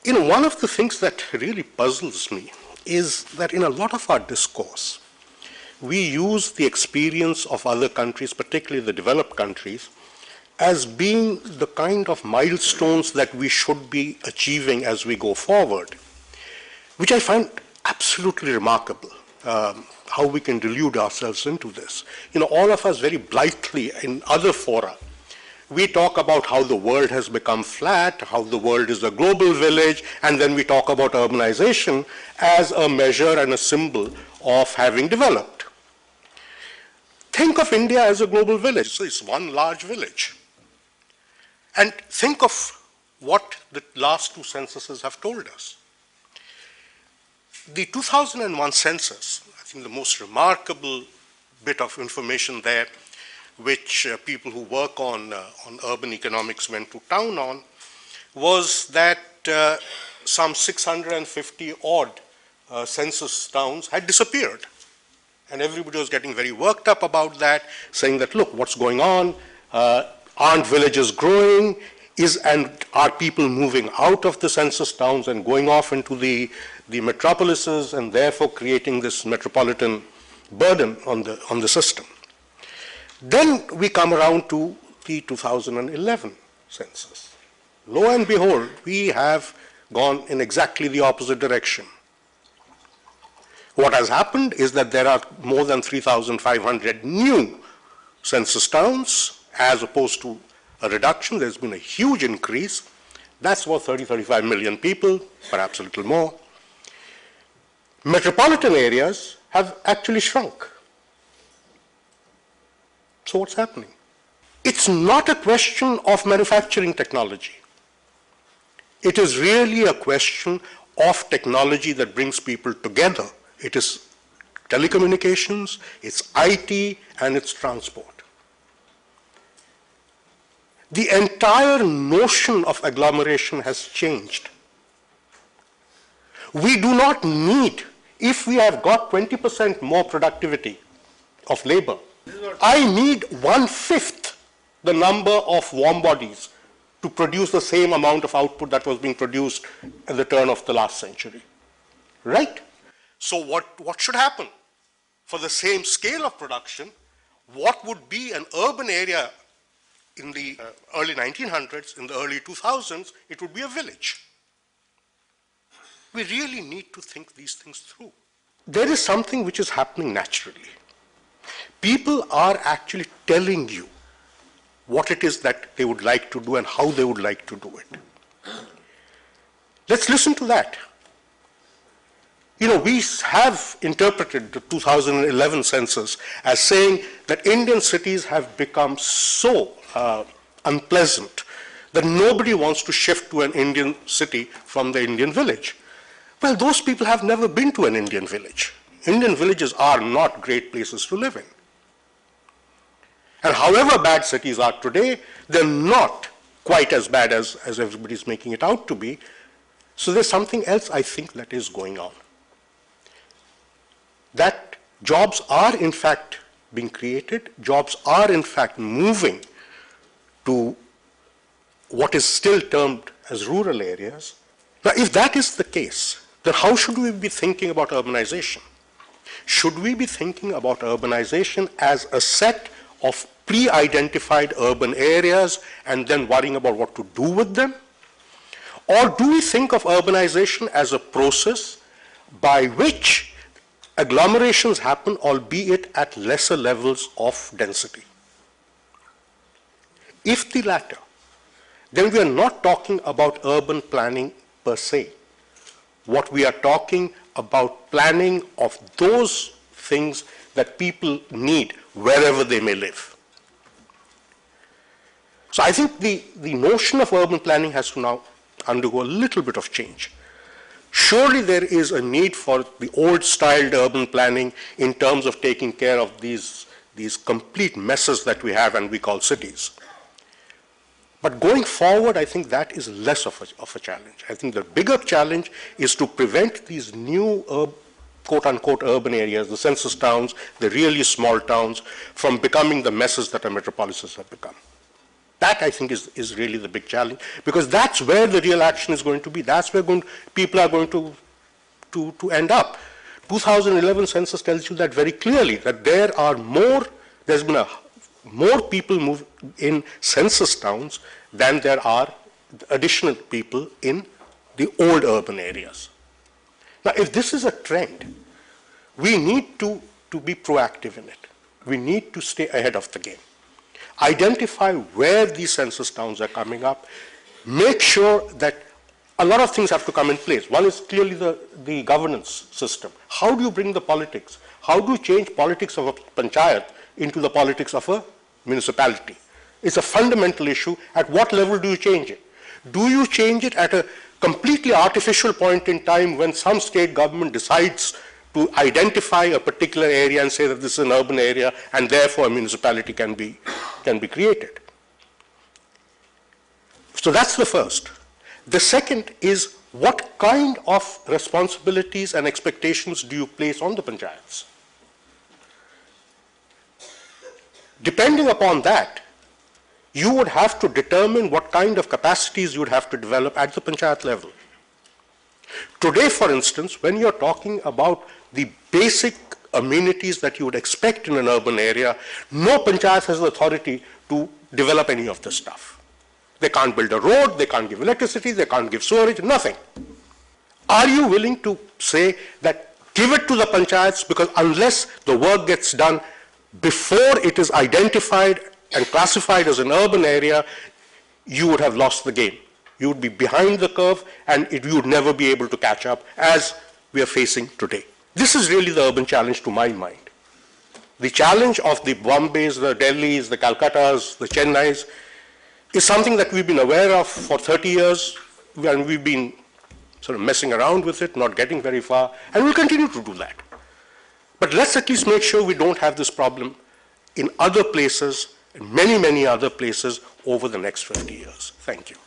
One of the things that really puzzles me is that in a lot of our discourse, we use the experience of other countries, particularly the developed countries, as being the kind of milestones that we should be achieving as we go forward, which I find absolutely remarkable, how we can delude ourselves into this. All of us very blithely in other fora, we talk about how the world has become flat, how the world is a global village, and then we talk about urbanization as a measure and a symbol of having developed. Think of India as a global village. So it's one large village. And think of what the last two censuses have told us. The 2001 census, I think the most remarkable bit of information there, which people who work on urban economics went to town on, was that some 650 odd census towns had disappeared. And everybody was getting very worked up about that, saying that, look, what's going on? Aren't villages growing? And are people moving out of the census towns and going off into the metropolises and therefore creating this metropolitan burden on the system? Then we come around to the 2011 census. Lo and behold, we have gone in exactly the opposite direction. What has happened is that there are more than 3,500 new census towns as opposed to a reduction. There's been a huge increase. That's about 35 million people, perhaps a little more. Metropolitan areas have actually shrunk. So what's happening? It's not a question of manufacturing technology. It is really a question of technology that brings people together. It is telecommunications, it's IT, and it's transport. The entire notion of agglomeration has changed. We do not need, if we have got 20% more productivity of labor, I need 1/5 the number of warm bodies to produce the same amount of output that was being produced at the turn of the last century. Right? So what should happen? For the same scale of production, what would be an urban area in the early 1900s, in the early 2000s, it would be a village. We really need to think these things through. There is something which is happening naturally. People are actually telling you what it is that they would like to do and how they would like to do it. Let's listen to that. We have interpreted the 2011 census as saying that Indian cities have become so unpleasant that nobody wants to shift to an Indian city from the Indian village. Well, those people have never been to an Indian village. Indian villages are not great places to live in. And however bad cities are today, they're not quite as bad as everybody's making it out to be. So there's something else I think that is going on. That jobs are in fact being created, jobs are in fact moving to what is still termed as rural areas. Now, if that is the case, then how should we be thinking about urbanization? Should we be thinking about urbanization as a set of pre-identified urban areas and then worrying about what to do with them? Or do we think of urbanization as a process by which agglomerations happen, albeit at lesser levels of density? If the latter, then we are not talking about urban planning per se. What we are talking about planning of those things that people need wherever they may live. So I think the notion of urban planning has to now undergo a little bit of change. Surely there is a need for the old-styled urban planning in terms of taking care of these complete messes that we have and we call cities. But going forward, I think that is less of a challenge. I think the bigger challenge is to prevent these new quote-unquote urban areas, the census towns, the really small towns, from becoming the messes that our metropolises have become. That, I think, is really the big challenge, because that's where the real action is going to be. That's where people are going to end up. 2011 census tells you that very clearly, that there's been more people move in census towns than there are additional people in the old urban areas. Now, if this is a trend, we need to be proactive in it. We need to stay ahead of the game. Identify where these census towns are coming up. Make sure that a lot of things have to come in place. One is clearly the governance system. How do you bring the politics? How do you change politics of a panchayat into the politics of a municipality? It's a fundamental issue. At what level do you change it? Do you change it at a completely artificial point in time when some state government decides to identify a particular area and say that this is an urban area and therefore a municipality can be created? So that's the first. The second is, what kind of responsibilities and expectations do you place on the panchayats? Depending upon that, you would have to determine what kind of capacities you would have to develop at the panchayat level. Today, for instance, when you're talking about the basic amenities that you would expect in an urban area, no panchayat has the authority to develop any of this stuff. They can't build a road, they can't give electricity, they can't give sewerage, nothing. Are you willing to say that give it to the panchayats, because unless the work gets done before it is identified and classified as an urban area, you would have lost the game. You would be behind the curve and you would never be able to catch up, as we are facing today. This is really the urban challenge to my mind. The challenge of the Bombays, the Delhis, the Calcuttas, the Chennais is something that we've been aware of for 30 years, and we've been sort of messing around with it, not getting very far, and we'll continue to do that. But let's at least make sure we don't have this problem in other places, in many, many other places over the next 50 years. Thank you.